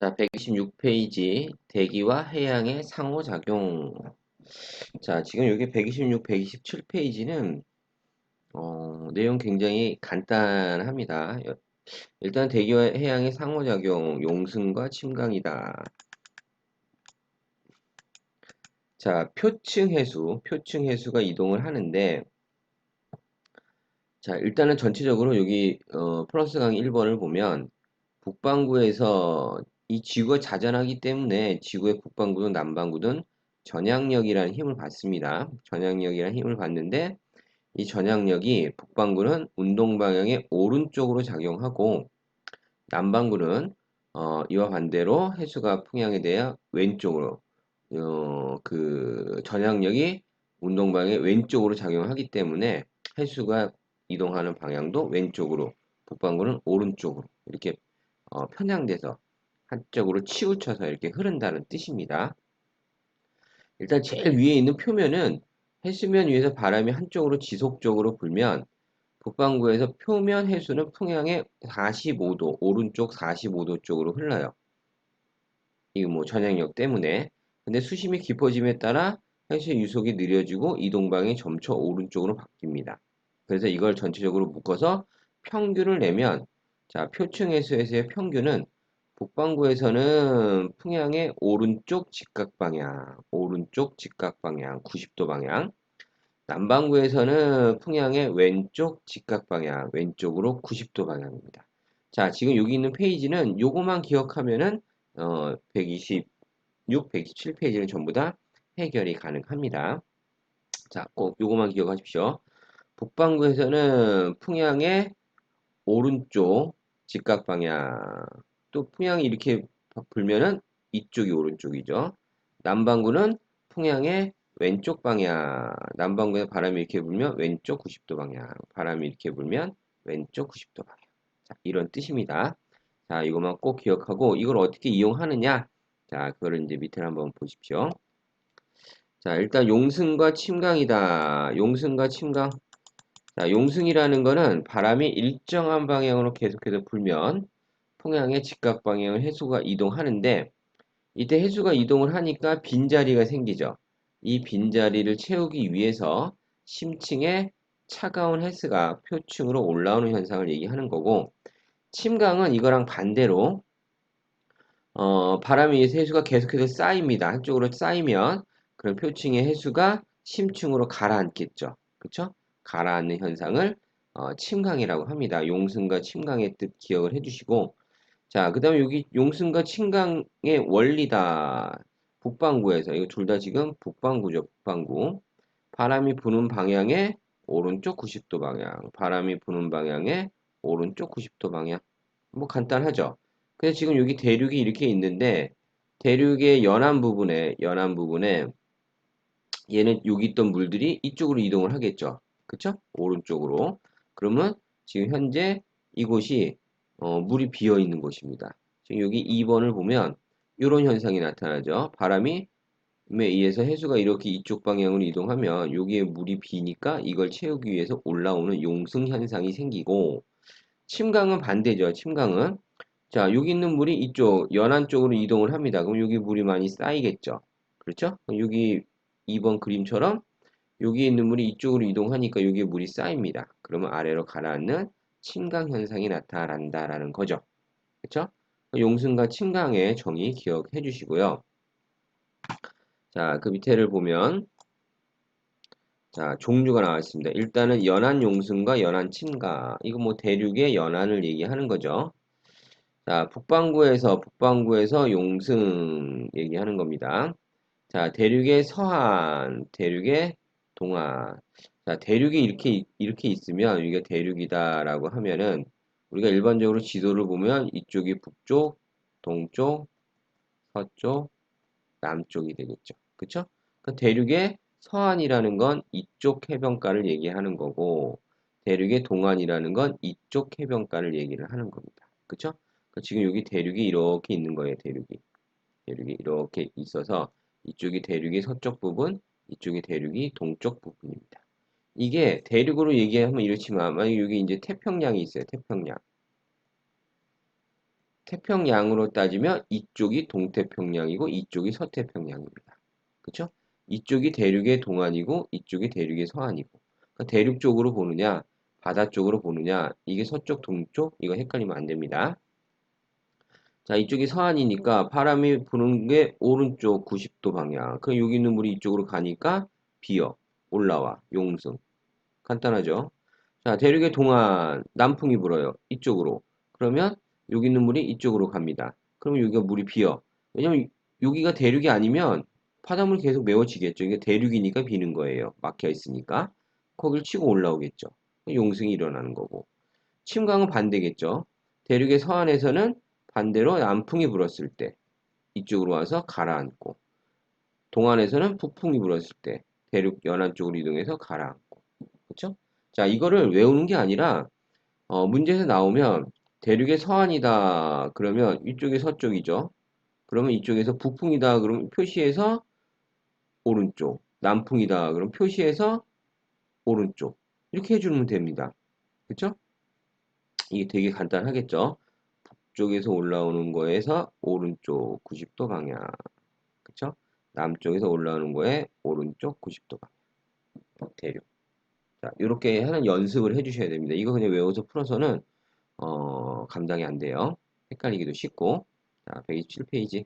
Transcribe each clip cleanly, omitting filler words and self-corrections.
자, 126페이지 대기와 해양의 상호작용. 자, 지금 여기 126, 127페이지는 내용 굉장히 간단합니다. 일단 대기와 해양의 상호작용, 용승과 침강이다. 자, 표층 해수가 이동을 하는데, 자, 일단은 전체적으로 여기 플러스 강의 1번을 보면 북반구에서 이 지구가 자전하기 때문에 지구의 북반구든 남반구든 전향력이라는 힘을 받습니다. 전향력이라는 힘을 받는데 이 전향력이 북반구는 운동 방향의 오른쪽으로 작용하고 남반구는 이와 반대로 해수가 풍향에 대해 왼쪽으로 그 전향력이 운동 방향의 왼쪽으로 작용하기 때문에 해수가 이동하는 방향도 왼쪽으로 북반구는 오른쪽으로 이렇게 편향돼서 한쪽으로 치우쳐서 이렇게 흐른다는 뜻입니다. 일단 제일 위에 있는 표면은 해수면 위에서 바람이 한쪽으로 지속적으로 불면 북반구에서 표면 해수는 풍향의 45도, 오른쪽 45도 쪽으로 흘러요. 이거 뭐 전향력 때문에. 근데 수심이 깊어짐에 따라 해수의 유속이 느려지고 이동방이 점차 오른쪽으로 바뀝니다. 그래서 이걸 전체적으로 묶어서 평균을 내면 자, 표층 해수에서의 평균은 북반구에서는 풍향의 오른쪽 직각 방향, 90도 방향. 남반구에서는 풍향의 왼쪽 직각 방향, 왼쪽으로 90도 방향입니다. 자, 지금 여기 있는 페이지는 요거만 기억하면은 126, 127페이지는 전부 다 해결이 가능합니다. 자, 꼭 요거만 기억하십시오. 북반구에서는 풍향의 오른쪽 직각 방향, 또 풍향이 이렇게 불면은 이쪽이 오른쪽이죠. 남반구는 풍향의 왼쪽 방향, 남반구에 바람이 이렇게 불면 왼쪽 90도 방향, 바람이 이렇게 불면 왼쪽 90도 방향. 자, 이런 뜻입니다. 자, 이것만 꼭 기억하고 이걸 어떻게 이용하느냐? 자, 그거를 이제 밑에 한번 보십시오. 자, 일단 용승과 침강이다. 용승과 침강. 자, 용승이라는 거는 바람이 일정한 방향으로 계속해서 불면 풍향의 직각 방향을 해수가 이동하는데 이때 해수가 이동을 하니까 빈자리가 생기죠. 이 빈자리를 채우기 위해서 심층에 차가운 해수가 표층으로 올라오는 현상을 얘기하는 거고 침강은 이거랑 반대로 바람이 해수가 계속해서 쌓입니다. 한쪽으로 쌓이면 그럼 표층의 해수가 심층으로 가라앉겠죠. 그쵸? 가라앉는 현상을 침강이라고 합니다. 용승과 침강의 뜻 기억을 해주시고 자, 그 다음에 여기 용승과 침강의 원리다. 북반구에서 이거 둘 다 지금 북반구죠. 북반구. 바람이 부는 방향의 오른쪽 90도 방향. 바람이 부는 방향의 오른쪽 90도 방향. 뭐 간단하죠. 그래서 지금 여기 대륙이 이렇게 있는데 대륙의 연안 부분에 얘는 여기 있던 물들이 이쪽으로 이동을 하겠죠. 그쵸? 오른쪽으로. 그러면 지금 현재 이곳이 물이 비어 있는 곳입니다. 지금 여기 2번을 보면 이런 현상이 나타나죠. 바람이 에 의해서 해수가 이렇게 이쪽 방향으로 이동하면 여기에 물이 비니까 이걸 채우기 위해서 올라오는 용승 현상이 생기고 침강은 반대죠. 침강은 자, 여기 있는 물이 이쪽 연안 쪽으로 이동을 합니다. 그럼 여기 물이 많이 쌓이겠죠. 그렇죠? 그럼 여기 2번 그림처럼 여기 있는 물이 이쪽으로 이동하니까 여기에 물이 쌓입니다. 그러면 아래로 가라앉는 침강 현상이 나타난다라는 거죠. 그렇죠? 용승과 침강의 정의 기억해 주시고요. 자, 그 밑에를 보면 자, 종류가 나와 있습니다. 일단은 연안 용승과 연안 침강. 이거 뭐 대륙의 연안을 얘기하는 거죠. 자, 북반구에서 용승 얘기하는 겁니다. 자, 대륙의 서한, 대륙의 동안. 자, 대륙이 이렇게 있으면 이게 대륙이다라고 하면은 우리가 일반적으로 지도를 보면 이쪽이 북쪽, 동쪽, 서쪽, 남쪽이 되겠죠. 그쵸? 그 대륙의 서한이라는 건 이쪽 해변가를 얘기하는 거고 대륙의 동안이라는 건 이쪽 해변가를 얘기를 하는 겁니다. 그쵸? 지금 여기 대륙이 이렇게 있는 거예요. 대륙이 이렇게 있어서 이쪽이 대륙의 서쪽 부분, 이쪽이 대륙이 동쪽 부분입니다. 이게 대륙으로 얘기하면 이렇지만 만약 여기 이제 태평양이 있어요. 태평양. 태평양으로 따지면 이쪽이 동태평양이고 이쪽이 서태평양입니다. 그쵸? 이쪽이 대륙의 동안이고 이쪽이 대륙의 서안이고. 그러니까 대륙 쪽으로 보느냐, 바다 쪽으로 보느냐, 이게 서쪽, 동쪽, 이거 헷갈리면 안 됩니다. 자, 이쪽이 서안이니까 바람이 부는 게 오른쪽 90도 방향. 그럼 여기 있는 물이 이쪽으로 가니까 비어, 올라와, 용승. 간단하죠? 자, 대륙의 동안 남풍이 불어요. 이쪽으로. 그러면 여기 있는 물이 이쪽으로 갑니다. 그러면 여기가 물이 비어. 왜냐면 여기가 대륙이 아니면 바닷물이 계속 메워지겠죠. 이게 대륙이니까 비는 거예요. 막혀 있으니까. 거길 치고 올라오겠죠. 용승이 일어나는 거고. 침강은 반대겠죠. 대륙의 서안에서는 반대로 남풍이 불었을 때 이쪽으로 와서 가라앉고, 동안에서는 북풍이 불었을 때 대륙 연안 쪽으로 이동해서 가라앉고. 그렇죠? 자, 이거를 외우는 게 아니라 문제에서 나오면 대륙의 서안이다 그러면 이쪽이 서쪽이죠. 그러면 이쪽에서 북풍이다 그러면 표시해서 오른쪽, 남풍이다 그러면 표시해서 오른쪽 이렇게 해주면 됩니다. 그렇죠? 이게 되게 간단하겠죠? 북쪽에서 올라오는 거에서 오른쪽 90도 방향. 그쵸? 남쪽에서 올라오는 거에 오른쪽 90도 방향. 대륙. 자, 이렇게 하는 연습을 해주셔야 됩니다. 이거 그냥 외워서 풀어서는 감당이 안 돼요. 헷갈리기도 쉽고. 자, 127페이지.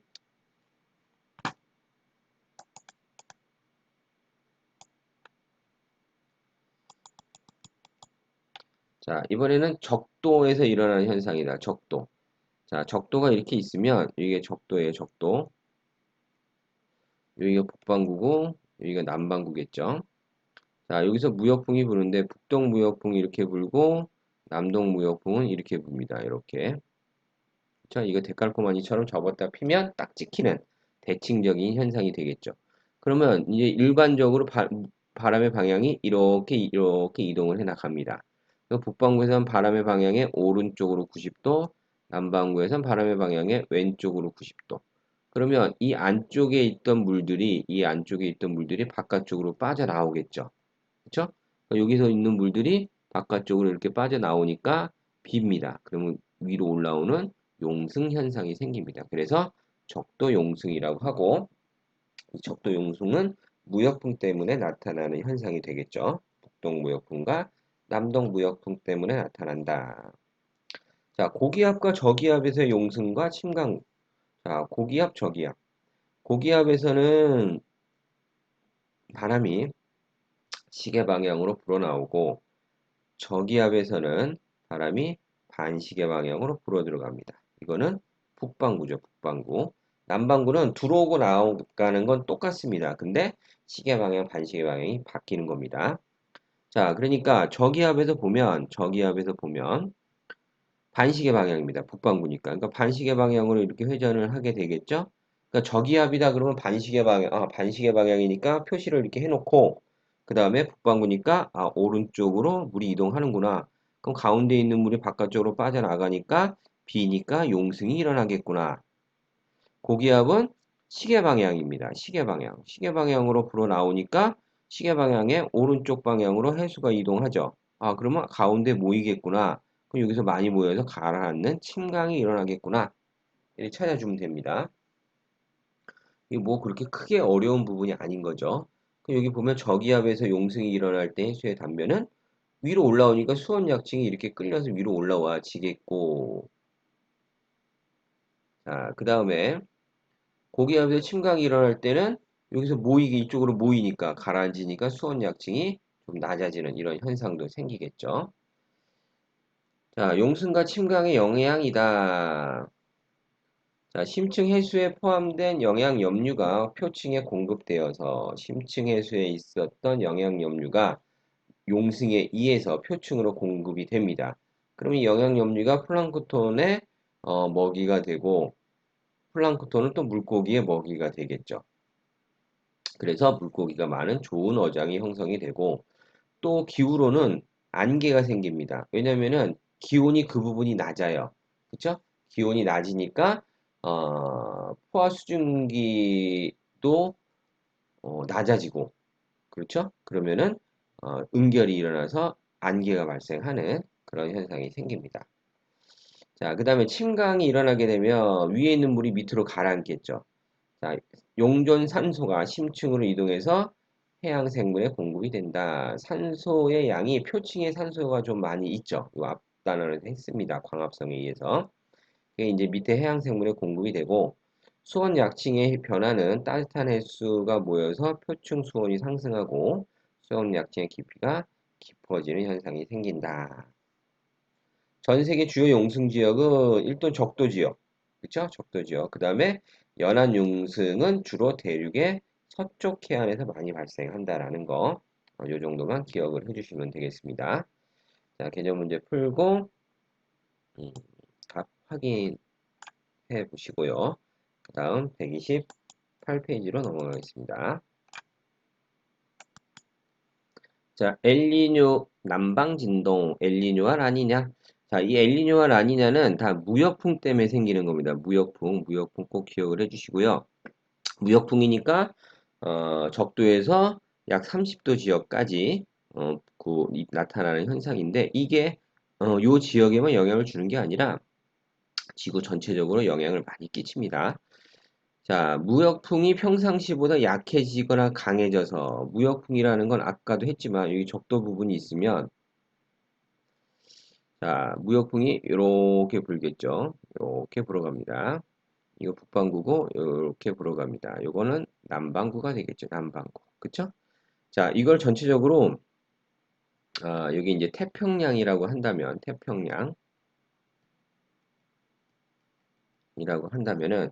자, 이번에는 적도에서 일어나는 현상이다. 적도. 자, 적도가 이렇게 있으면 이게 적도예요. 적도. 여기가 북반구고 여기가 남반구겠죠. 자, 여기서 무역풍이 부는데 북동 무역풍이 이렇게 불고 남동 무역풍은 이렇게 붑니다. 이렇게. 자, 이거 데칼코마니처럼 접었다 피면 딱 찍히는 대칭적인 현상이 되겠죠. 그러면 이제 일반적으로 바람의 방향이 이렇게 이동을 해 나갑니다. 북반구에서는 바람의 방향의 오른쪽으로 90도, 남반구에서는 바람의 방향의 왼쪽으로 90도. 그러면 이 안쪽에 있던 물들이 바깥쪽으로 빠져나오겠죠. 그쵸? 여기서 있는 물들이 바깥쪽으로 이렇게 빠져나오니까 빕니다. 그러면 위로 올라오는 용승 현상이 생깁니다. 그래서 적도 용승이라고 하고 이 적도 용승은 무역풍 때문에 나타나는 현상이 되겠죠. 북동 무역풍과 남동 무역풍 때문에 나타난다. 자, 고기압과 저기압에서의 용승과 침강. 자, 고기압, 저기압. 고기압에서는 바람이 시계 방향으로 불어나오고 저기압에서는 바람이 반시계 방향으로 불어 들어갑니다. 이거는 북반구죠, 북반구. 남반구는 들어오고 나오가는 건 똑같습니다. 근데 시계 방향, 반시계 방향이 바뀌는 겁니다. 자, 그러니까 저기압에서 보면 반시계 방향입니다. 북반구니까. 그러니까 반시계 방향으로 이렇게 회전을 하게 되겠죠? 그러니까 저기압이다 그러면 반시계 방향이니까 표시를 이렇게 해놓고 그 다음에 북반구니까 오른쪽으로 물이 이동하는구나. 그럼 가운데 있는 물이 바깥쪽으로 빠져나가니까 B니까 용승이 일어나겠구나. 고기압은 시계 방향입니다. 시계 방향. 시계 방향으로 불어 나오니까 시계 방향의 오른쪽 방향으로 해수가 이동하죠. 그러면 가운데 모이겠구나. 그럼 여기서 많이 모여서 가라앉는 침강이 일어나겠구나. 이렇게 찾아주면 됩니다. 이게 뭐 그렇게 크게 어려운 부분이 아닌 거죠. 여기 보면 저기압에서 용승이 일어날 때 해수의 단면은 위로 올라오니까 수온약층이 이렇게 끌려서 위로 올라와 지겠고. 자, 그 다음에 고기압에서 침강이 일어날 때는 여기서 이쪽으로 모이니까 가라앉으니까 수온약층이 좀 낮아지는 이런 현상도 생기겠죠. 자, 용승과 침강의 영향이다. 자, 심층 해수에 포함된 영양 염류가 표층에 공급되어서 심층 해수에 있었던 영양 염류가 용승에 의해서 표층으로 공급이 됩니다. 그럼 이 영양 염류가 플랑크톤의 먹이가 되고 플랑크톤은 또 물고기의 먹이가 되겠죠. 그래서 물고기가 많은 좋은 어장이 형성이 되고 또 기후로는 안개가 생깁니다. 왜냐면은 기온이 그 부분이 낮아요. 그쵸? 기온이 낮으니까 포화 수증기도 낮아지고 그렇죠? 그러면은 응결이 일어나서 안개가 발생하는 그런 현상이 생깁니다. 자, 그 다음에 침강이 일어나게 되면 위에 있는 물이 밑으로 가라앉겠죠. 자, 용존 산소가 심층으로 이동해서 해양 생물에 공급이 된다. 산소의 양이 표층에 산소가 좀 많이 있죠. 이 앞단어를 했습니다. 광합성에 의해서. 이게 이제 밑에 해양 생물에 공급이 되고 수온 약층의 변화는 따뜻한 해수가 모여서 표층 수온이 상승하고 수온 약층의 깊이가 깊어지는 현상이 생긴다. 전 세계 주요 용승 지역은 일단 적도 지역, 그쵸? 적도 지역. 그 다음에 연안 용승은 주로 대륙의 서쪽 해안에서 많이 발생한다라는 거, 요 정도만 기억을 해주시면 되겠습니다. 자, 개념 문제 풀고 음, 답 확인해 보시고요. 그 다음 128페이지로 넘어가겠습니다. 자, 엘니뇨 남방 진동, 엘니뇨와 라니냐. 자, 이 엘니뇨와 라니냐는 다 무역풍 때문에 생기는 겁니다. 무역풍 꼭 기억을 해주시고요. 무역풍이니까 적도에서 약 30도 지역까지 나타나는 현상인데 이게 요 지역에만 영향을 주는 게 아니라 지구 전체적으로 영향을 많이 끼칩니다. 자, 무역풍이 평상시보다 약해지거나 강해져서 무역풍이라는 건 아까도 했지만 여기 적도 부분이 있으면 자, 무역풍이 이렇게 불겠죠. 이렇게 불어갑니다. 이거 북반구고 이렇게 불어갑니다. 이거는 남반구가 되겠죠. 남반구. 그쵸? 자, 이걸 전체적으로 여기 이제 태평양이라고 한다면 태평양이라고 한다면은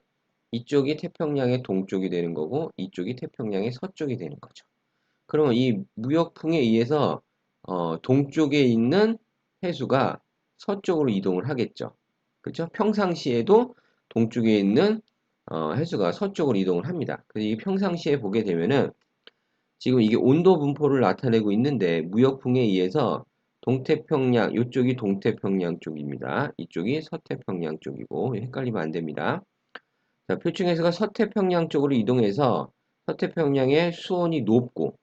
이쪽이 태평양의 동쪽이 되는 거고 이쪽이 태평양의 서쪽이 되는 거죠. 그러면 이 무역풍에 의해서 동쪽에 있는 해수가 서쪽으로 이동을 하겠죠. 그렇죠? 평상시에도 동쪽에 있는 해수가 서쪽으로 이동을 합니다. 그래서 이 평상시에 보게 되면은 지금 이게 온도 분포를 나타내고 있는데 무역풍에 의해서 동태평양, 이쪽이 동태평양 쪽입니다. 이쪽이 서태평양 쪽이고 헷갈리면 안 됩니다. 자, 표층에서가 서태평양 쪽으로 이동해서 서태평양의 수온이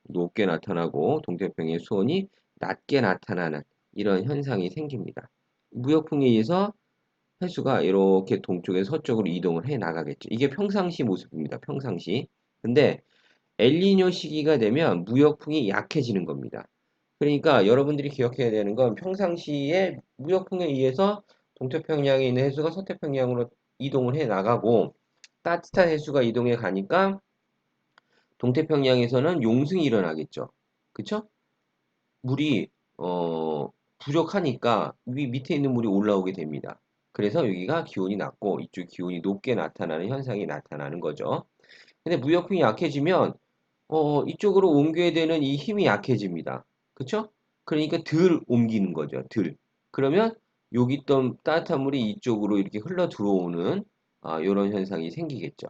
높게 나타나고 동태평양의 수온이 낮게 나타나는 이런 현상이 생깁니다. 무역풍에 의해서 해수가 이렇게 동쪽에서 서쪽으로 이동을 해 나가겠죠. 이게 평상시 모습입니다. 평상시. 근데 엘니뇨 시기가 되면 무역풍이 약해지는 겁니다. 그러니까 여러분들이 기억해야 되는 건 평상시에 무역풍에 의해서 동태평양에 있는 해수가 서태평양으로 이동을 해 나가고 따뜻한 해수가 이동해 가니까 동태평양에서는 용승이 일어나겠죠. 그쵸? 물이 부족하니까 밑에 있는 물이 올라오게 됩니다. 그래서 여기가 기온이 낮고 이쪽 기온이 높게 나타나는 현상이 나타나는 거죠. 근데 무역풍이 약해지면 이쪽으로 옮겨야 되는 이 힘이 약해집니다. 그쵸? 그러니까 덜 옮기는 거죠. 덜. 그러면 여기 있던 따뜻한 물이 이쪽으로 이렇게 흘러 들어오는 이런 현상이 생기겠죠.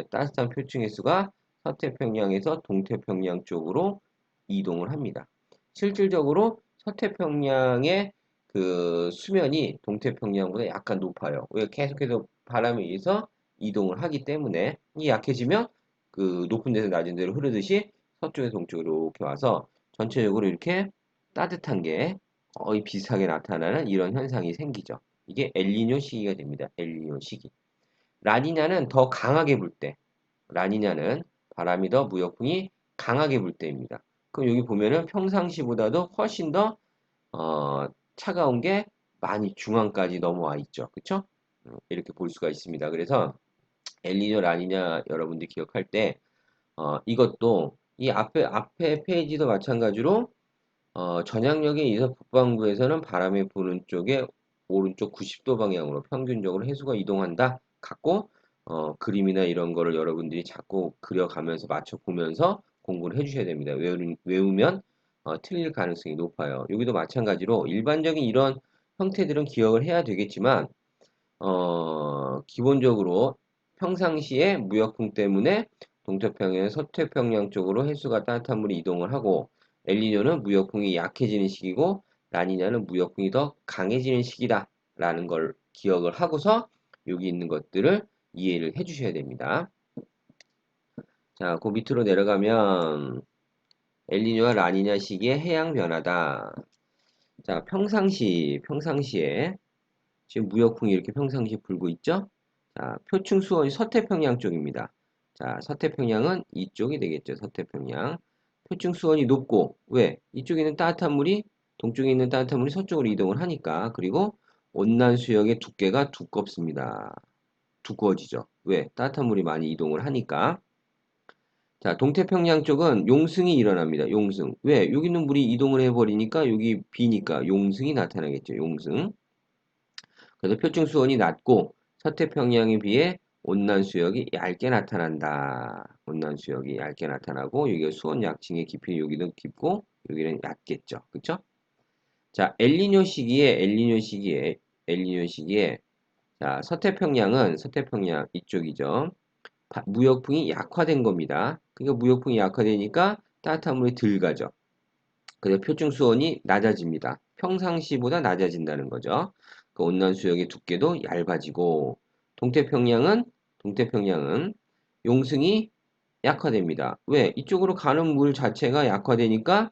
따뜻한 표층 해수가 서태평양에서 동태평양 쪽으로 이동을 합니다. 실질적으로 서태평양의 그 수면이 동태평양보다 약간 높아요. 왜 계속해서 바람에 의해서 이동을 하기 때문에 이 약해지면 그 높은 데서 낮은 데로 흐르듯이 서쪽에서 동쪽으로 이렇게 와서 전체적으로 이렇게 따뜻한 게 거의 비슷하게 나타나는 이런 현상이 생기죠. 이게 엘니뇨 시기가 됩니다. 엘니뇨 시기. 라니냐는 더 강하게 불 때. 라니냐는 바람이 더 무역풍이 강하게 불 때입니다. 그럼 여기 보면은 평상시보다도 훨씬 더 차가운 게 많이 중앙까지 넘어와 있죠. 그쵸? 이렇게 볼 수가 있습니다. 그래서 엘니뇨, 라니냐 여러분들 기억할 때 이것도 이 앞에 페이지도 마찬가지로 전향력에 의해서 북반구에서는 바람이 부는 쪽에 오른쪽 90도 방향으로 평균적으로 해수가 이동한다. 같고 그림이나 이런 거를 여러분들이 자꾸 그려가면서 맞춰보면서 공부를 해주셔야 됩니다. 외우면 틀릴 가능성이 높아요. 여기도 마찬가지로 일반적인 이런 형태들은 기억을 해야 되겠지만 기본적으로 평상시에 무역풍 때문에 동태평양, 서태평양 쪽으로 해수가 따뜻한 물이 이동을 하고 엘니뇨는 무역풍이 약해지는 시기고 라니냐는 무역풍이 더 강해지는 시기다라는 걸 기억을 하고서 여기 있는 것들을 이해를 해 주셔야 됩니다. 자, 그 밑으로 내려가면 엘니뇨와 라니냐 시기의 해양 변화다. 자, 평상시에 지금 무역풍이 이렇게 평상시에 불고 있죠? 자, 표층 수온이 서태평양 쪽입니다. 자, 서태평양은 이쪽이 되겠죠. 서태평양. 표층 수온이 높고, 왜? 이쪽에 있는 따뜻한 물이, 동쪽에 있는 따뜻한 물이 서쪽으로 이동을 하니까, 그리고 온난 수역의 두께가 두껍습니다. 두꺼워지죠. 왜? 따뜻한 물이 많이 이동을 하니까. 자, 동태평양 쪽은 용승이 일어납니다. 용승. 왜? 여기 있는 물이 이동을 해버리니까 여기 비니까 용승이 나타나겠죠. 용승. 그래서 표층 수온이 낮고 서태평양에 비해 온난 수역이 얇게 나타난다. 온난 수역이 얇게 나타나고 여기가 수온 약층의 깊이 여기도 깊고 여기는 얕겠죠. 그쵸? 자, 엘니뇨 시기에 자, 서태평양 이쪽이죠. 무역풍이 약화된 겁니다. 그러니까 무역풍이 약화되니까 따뜻한 물이 덜 가죠. 그래서 표층 수온이 낮아집니다. 평상시보다 낮아진다는 거죠. 그 온난 수역의 두께도 얇아지고 동태평양은 용승이 약화됩니다. 왜? 이쪽으로 가는 물 자체가 약화되니까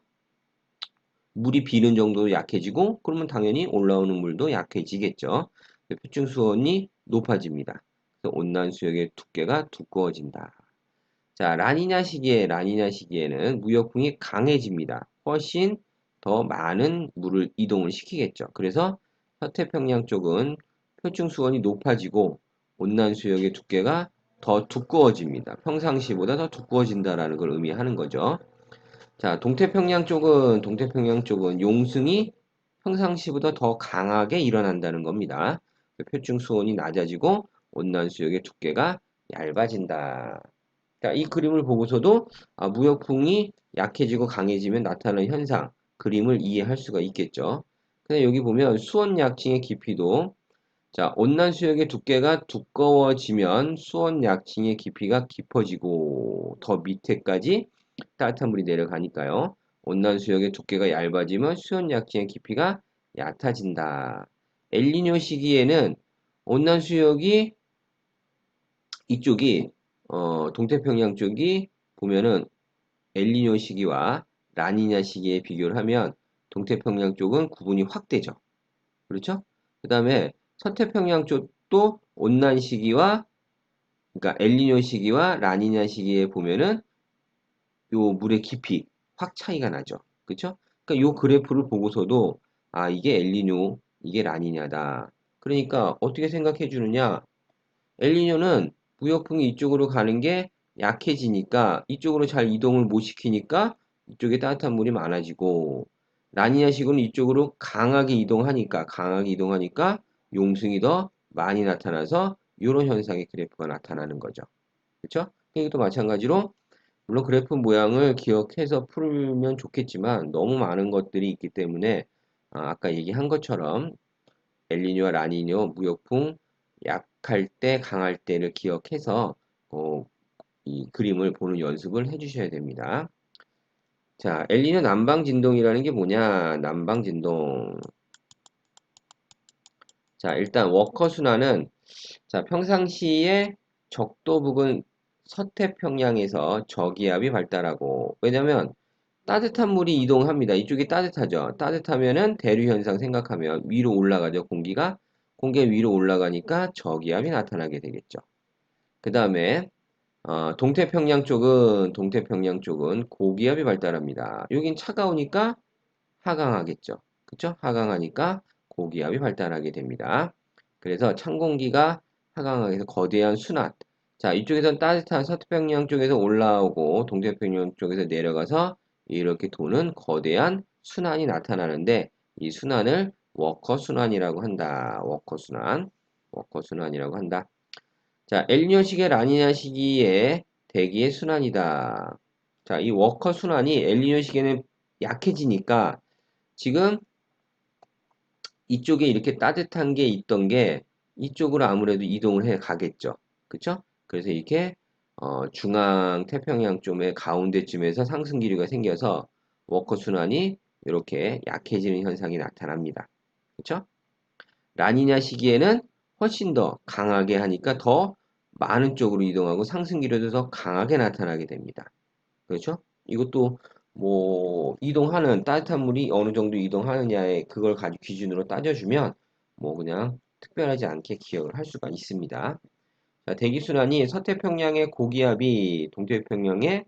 물이 비는 정도로 약해지고 그러면 당연히 올라오는 물도 약해지겠죠. 표층 수온이 높아집니다. 그래서 온난 수역의 두께가 두꺼워진다. 자, 라니냐 시기에는 무역풍이 강해집니다. 훨씬 더 많은 물을 이동을 시키겠죠. 그래서 서태평양 쪽은 표층 수온이 높아지고 온난 수역의 두께가 더 두꺼워집니다. 평상시보다 더 두꺼워진다라는 걸 의미하는 거죠. 자, 동태평양 쪽은 용승이 평상시보다 더 강하게 일어난다는 겁니다. 표층 수온이 낮아지고 온난 수역의 두께가 얇아진다. 자, 이 그림을 보고서도 무역풍이 약해지고 강해지면 나타나는 현상, 그림을 이해할 수가 있겠죠. 근데 여기 보면 수온 약층의 깊이도 자, 온난 수역의 두께가 두꺼워지면 수온 약층의 깊이가 깊어지고 더 밑에까지 따뜻한 물이 내려가니까요. 온난 수역의 두께가 얇아지면 수온 약층의 깊이가 얕아진다. 엘니뇨 시기에는 온난 수역이 이쪽이 동태평양 쪽이 보면은 엘니뇨 시기와 라니냐 시기에 비교를 하면 동태평양 쪽은 구분이 확 되죠. 그렇죠? 그 다음에 서태평양 쪽도 온난 시기와 그러니까 엘니뇨 시기와 라니냐 시기에 보면은 요 물의 깊이 확 차이가 나죠. 그렇죠? 그러니까 요 그래프를 보고서도 이게 엘니뇨, 이게 라니냐다. 그러니까 어떻게 생각해 주느냐? 엘니뇨는 무역풍이 이쪽으로 가는 게 약해지니까 이쪽으로 잘 이동을 못 시키니까 이쪽에 따뜻한 물이 많아지고 라니냐식은 이쪽으로 강하게 이동하니까 용승이 더 많이 나타나서 이런 현상의 그래프가 나타나는 거죠. 그렇죠? 이것도 마찬가지로 물론 그래프 모양을 기억해서 풀면 좋겠지만 너무 많은 것들이 있기 때문에 아까 얘기한 것처럼 엘니뇨와 라니뇨, 무역풍, 약할 때, 강할 때를 기억해서 이 그림을 보는 연습을 해주셔야 됩니다. 자, 엘니뇨 남방진동이라는 게 뭐냐? 남방진동. 자, 일단 워커 순환은 자, 평상시에 적도 부근 서태평양에서 저기압이 발달하고 왜냐면 따뜻한 물이 이동합니다. 이쪽이 따뜻하죠. 따뜻하면은 대류 현상 생각하면 위로 올라가죠. 공기가 위로 올라가니까 저기압이 나타나게 되겠죠. 그 다음에 동태평양 쪽은 고기압이 발달합니다. 여긴 차가우니까 하강하겠죠. 그쵸? 하강하니까 고기압이 발달하게 됩니다. 그래서 찬 공기가 하강하게 해서 거대한 순환. 자, 이쪽에선 따뜻한 서태평양 쪽에서 올라오고 동태평양 쪽에서 내려가서 이렇게 도는 거대한 순환이 나타나는데 이 순환을 워커 순환이라고 한다. 워커 순환이라고 한다. 자, 엘니뇨 시기의 라니냐 시기의 대기의 순환이다. 자, 이 워커 순환이 엘니뇨 시기에는 약해지니까 지금 이쪽에 이렇게 따뜻한 게 있던 게 이쪽으로 아무래도 이동을 해 가겠죠. 그쵸? 그래서 이렇게 중앙 태평양 쪽의 가운데쯤에서 상승 기류가 생겨서 워커 순환이 이렇게 약해지는 현상이 나타납니다. 그쵸? 라니냐 시기에는 훨씬 더 강하게 하니까 더 많은 쪽으로 이동하고 상승 기류도 더 강하게 나타나게 됩니다. 그렇죠? 이것도 뭐 이동하는 따뜻한 물이 어느 정도 이동하느냐에 그걸 가지고 기준으로 따져주면 뭐 그냥 특별하지 않게 기억을 할 수가 있습니다. 자, 대기순환이 서태평양의 고기압이 동태평양의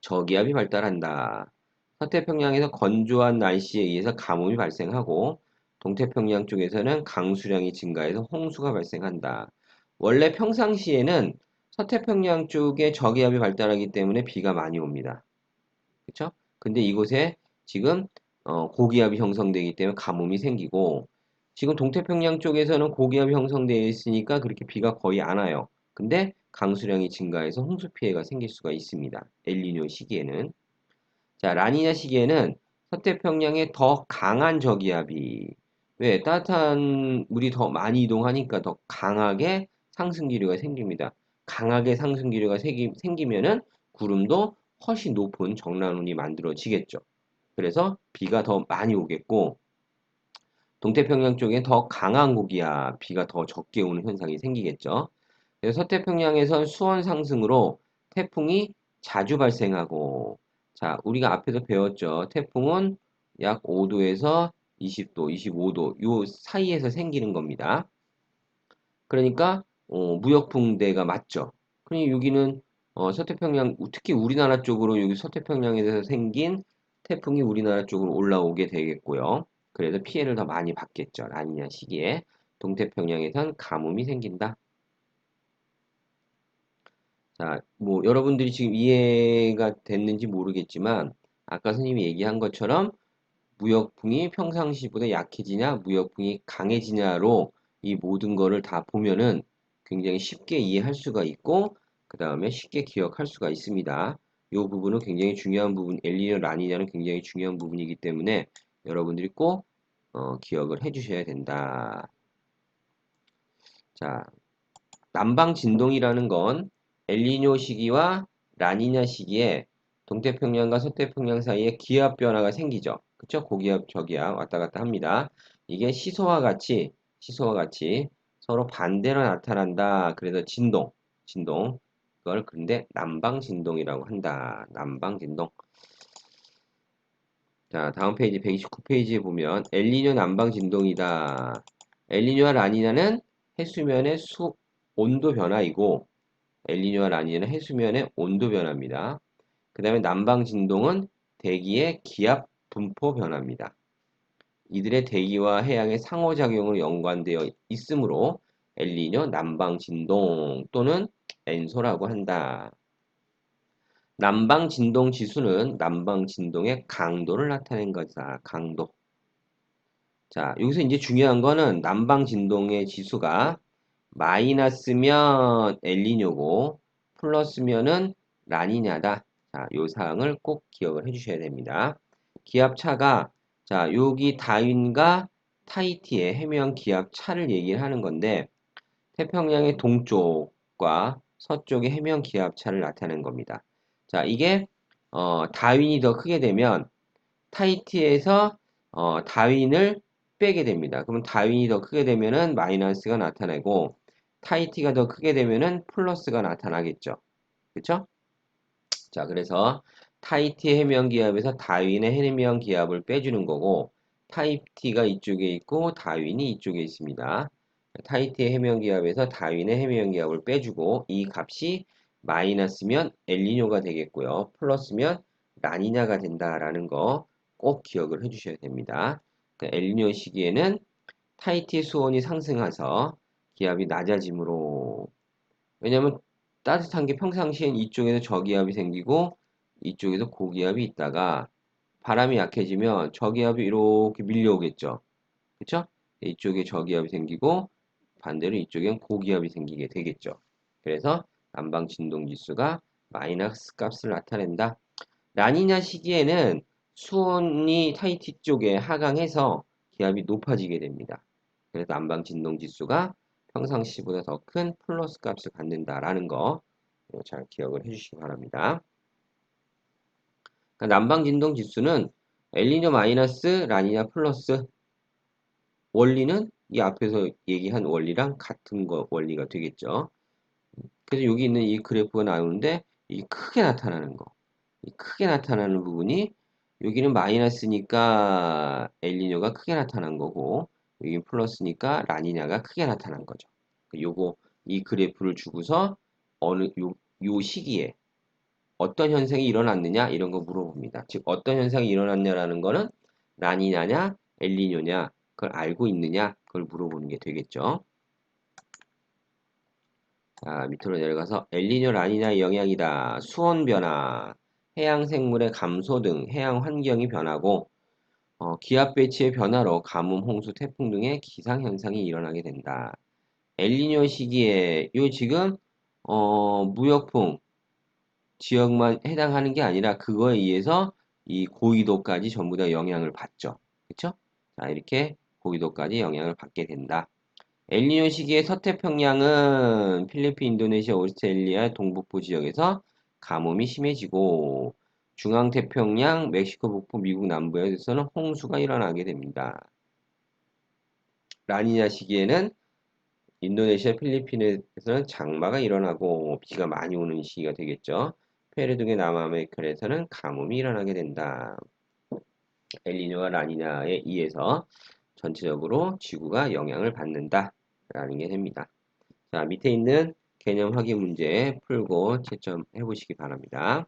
저기압이 발달한다. 서태평양에서 건조한 날씨에 의해서 가뭄이 발생하고 동태평양 쪽에서는 강수량이 증가해서 홍수가 발생한다. 원래 평상시에는 서태평양 쪽에 저기압이 발달하기 때문에 비가 많이 옵니다. 그렇죠? 근데 이곳에 지금 고기압이 형성되기 때문에 가뭄이 생기고 지금 동태평양 쪽에서는 고기압이 형성되어 있으니까 그렇게 비가 거의 안 와요. 근데 강수량이 증가해서 홍수 피해가 생길 수가 있습니다. 엘니뇨 시기에는. 자, 라니냐 시기에는 서태평양에 더 강한 저기압이 왜 따뜻한 물이 더 많이 이동하니까 더 강하게 상승 기류가 생깁니다. 강하게 상승 기류가 생기면은 구름도 훨씬 높은 정란운이 만들어지겠죠. 그래서 비가 더 많이 오겠고 동태평양 쪽에 더 강한 고기압, 비가 더 적게 오는 현상이 생기겠죠. 그래서 서태평양에선 수온 상승으로 태풍이 자주 발생하고, 자, 우리가 앞에서 배웠죠. 태풍은 약 5도에서 20도, 25도 요 사이에서 생기는 겁니다. 그러니까 무역풍대가 맞죠. 그러니 여기는 서태평양, 특히 우리나라 쪽으로 여기 서태평양에서 생긴 태풍이 우리나라 쪽으로 올라오게 되겠고요. 그래서 피해를 더 많이 받겠죠. 라니냐 시기에 동태평양에선 가뭄이 생긴다. 자, 뭐 여러분들이 지금 이해가 됐는지 모르겠지만 아까 선생님이 얘기한 것처럼 무역풍이 평상시보다 약해지냐, 무역풍이 강해지냐로 이 모든 거를 다 보면은 굉장히 쉽게 이해할 수가 있고 그 다음에 쉽게 기억할 수가 있습니다. 이 부분은 굉장히 중요한 부분, 엘니뇨, 라니냐는 굉장히 중요한 부분이기 때문에 여러분들이 꼭 기억을 해주셔야 된다. 자, 남방 진동이라는 건 엘니뇨 시기와 라니냐 시기에 동태평양과 서태평양 사이에 기압 변화가 생기죠. 그쵸? 고기압, 저기압 왔다 갔다 합니다. 이게 시소와 같이 서로 반대로 나타난다. 그래서 진동. 그걸 근데 남방 진동이라고 한다. 남방 진동. 자, 다음 페이지 129페이지에 보면 엘니뇨 남방 진동이다. 엘니뇨와 라니냐는 해수면의 온도 변화이고 엘니뇨와 라니냐는 해수면의 온도 변화입니다. 그 다음에 남방 진동은 대기의 기압 분포 변화입니다. 이들의 대기와 해양의 상호작용으로 연관되어 있으므로 엘니뇨 남방 진동 또는 엔소라고 한다. 남방 진동 지수는 남방 진동의 강도를 나타낸 거다. 강도. 자, 여기서 이제 중요한 거는 남방 진동의 지수가 마이너스면 엘니뇨고 플러스면은 라니냐다. 자, 요 사항을 꼭 기억을 해주셔야 됩니다. 기압차가 자, 여기 다윈과 타히티의 해면 기압차를 얘기를 하는 건데 태평양의 동쪽과 서쪽의 해면 기압차를 나타내는 겁니다. 자, 이게 다윈이 더 크게 되면 타히티에서 다윈을 빼게 됩니다. 그러면 다윈이 더 크게 되면은 마이너스가 나타나고 타히티가 더 크게 되면은 플러스가 나타나겠죠. 그렇죠? 자, 그래서 타히티의 해면 기압에서 다윈의 해면 기압을 빼주는 거고 타히티가 이쪽에 있고 다윈이 이쪽에 있습니다. 타히티의 해면 기압에서 다윈의 해면 기압을 빼주고 이 값이 마이너스면 엘니뇨가 되겠고요. 플러스면 라니냐가 된다라는 거 꼭 기억을 해주셔야 됩니다. 그러니까 엘니뇨 시기에는 타히티 수온이 상승해서 기압이 낮아지므로 왜냐하면 따뜻한 게 평상시엔 이쪽에서 저기압이 생기고 이쪽에서 고기압이 있다가 바람이 약해지면 저기압이 이렇게 밀려오겠죠. 그쵸? 이쪽에 저기압이 생기고 반대로 이쪽엔 고기압이 생기게 되겠죠. 그래서 남방 진동 지수가 마이너스 값을 나타낸다. 라니냐 시기에는 수온이 타히티 쪽에 하강해서 기압이 높아지게 됩니다. 그래서 남방 진동 지수가 평상시보다 더 큰 플러스 값을 갖는다라는 거 잘 기억을 해주시기 바랍니다. 그러니까 남방 진동 지수는 엘니뇨 마이너스 라니냐 플러스 원리는 이 앞에서 얘기한 원리랑 같은 원리가 되겠죠. 그래서 여기 있는 이 그래프가 나오는데 이 크게 나타나는 거. 이 크게 나타나는 부분이 여기는 마이너스니까 엘니뇨가 크게 나타난 거고 여기 플러스니까 라니냐가 크게 나타난 거죠. 요거 이 그래프를 주고서 어느 요 시기에 어떤 현상이 일어났느냐 이런 거 물어봅니다. 즉 어떤 현상이 일어났냐라는 거는 라니냐냐 엘니뇨냐 그걸 알고 있느냐 그걸 물어보는 게 되겠죠. 자, 밑으로 내려가서 엘니뇨 라니냐의 영향이다. 수온 변화, 해양 생물의 감소 등 해양 환경이 변하고 기압 배치의 변화로 가뭄, 홍수, 태풍 등의 기상 현상이 일어나게 된다. 엘니뇨 시기에 요 지금 무역풍 지역만 해당하는 게 아니라 그거에 의해서 이 고緯도까지 전부 다 영향을 받죠. 그쵸? 자, 이렇게 고緯도까지 영향을 받게 된다. 엘니뇨 시기의 서태평양은 필리핀, 인도네시아, 오스트레일리아 동북부 지역에서 가뭄이 심해지고 중앙태평양, 멕시코 북부, 미국 남부에서는 홍수가 일어나게 됩니다. 라니냐 시기에는 인도네시아, 필리핀에서는 장마가 일어나고 비가 많이 오는 시기가 되겠죠. 페루 등의 남아메리카에서는 가뭄이 일어나게 된다. 엘니뇨와 라니냐에 의해서 전체적으로 지구가 영향을 받는다. 라는 게 됩니다. 자, 밑에 있는 개념 확인 문제 풀고 채점해 보시기 바랍니다.